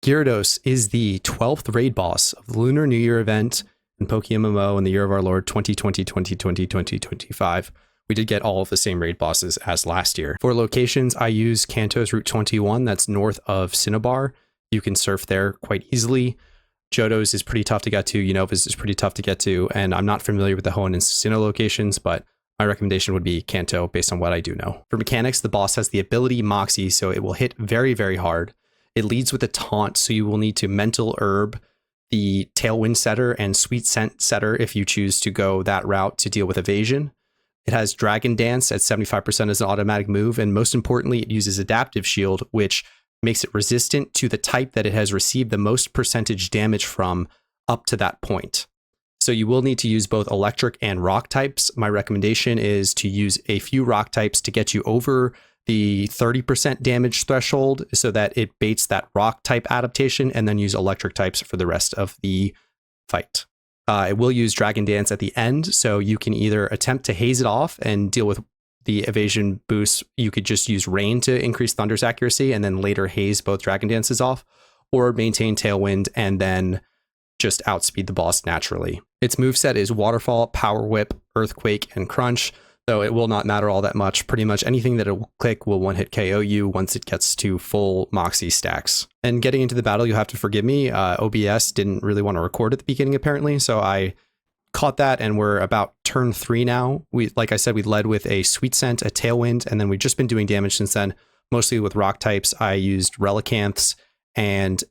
Gyarados is the 12th raid boss of the Lunar New Year event in PokeMMO in the year of our Lord 2020-2020-2025. We did get all of the same raid bosses as last year. For locations, I use Kanto's Route 21, that's north of Cinnabar. You can surf there quite easily. Johto's is pretty tough to get to, Unova's is pretty tough to get to, and I'm not familiar with the Hoenn and Sinnoh locations, but my recommendation would be Kanto based on what I do know. For mechanics, the boss has the ability Moxie, so it will hit very, very hard. It leads with a taunt, so you will need to mental herb the Tailwind setter and Sweet Scent setter if you choose to go that route to deal with evasion. It has Dragon Dance at 75% as an automatic move, and most importantly, it uses Adaptive Shield, which makes it resistant to the type that it has received the most percentage damage from up to that point. So you will need to use both electric and rock types. My recommendation is to use a few rock types to get you over the 30% damage threshold so that it baits that rock type adaptation, and then use electric types for the rest of the fight. It will use Dragon Dance at the end, so you can either attempt to haze it off and deal with the evasion boost. You could just use Rain to increase Thunder's accuracy and then later haze both Dragon Dances off, or maintain Tailwind and then just outspeed the boss naturally. Its moveset is Waterfall, Power Whip, Earthquake, and Crunch, though it will not matter all that much. Pretty much anything that it will click will one-hit KO you once it gets to full Moxie stacks. And getting into the battle, you'll have to forgive me. OBS didn't really want to record at the beginning, apparently, so I caught that, and we're about turn 3 now. Like I said, we led with a Sweet Scent, a Tailwind, and then we've just been doing damage since then, mostly with rock types. I used Relicanths and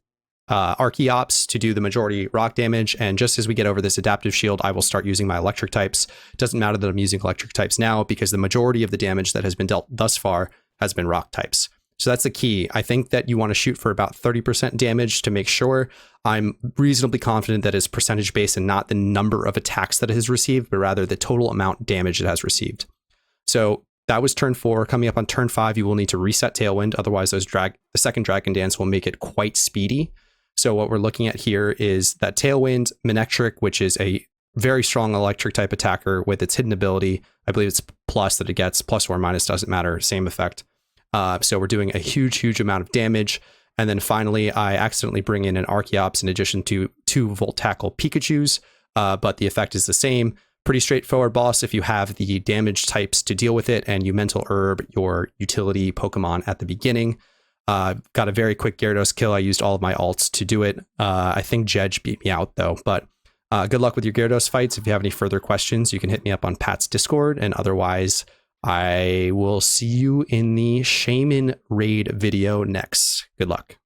Archeops to do the majority rock damage, and just as we get over this Adaptive Shield, I will start using my electric types. It doesn't matter that I'm using electric types now, because the majority of the damage that has been dealt thus far has been rock types. So that's the key. I think that you want to shoot for about 30% damage to make sure. I'm reasonably confident that it's percentage based and not the number of attacks that it has received, but rather the total amount of damage it has received. So that was turn 4. Coming up on turn 5, you will need to reset Tailwind. Otherwise, the second Dragon Dance will make it quite speedy. So what we're looking at here is that Tailwind, Manectric, which is a very strong electric type attacker with its hidden ability. I believe it's plus that it gets, plus or minus, doesn't matter, same effect. So we're doing a huge amount of damage. And then finally, I accidentally bring in an Archeops in addition to 2 Volt Tackle Pikachus, but the effect is the same. Pretty straightforward boss if you have the damage types to deal with it and you mental herb your utility Pokemon at the beginning. Got a very quick Gyarados kill. I used all of my alts to do it. I think Jedge beat me out though, but good luck with your Gyarados fights. If you have any further questions, you can hit me up on Pat's Discord, and otherwise I will see you in the Shaman raid video next. Good luck.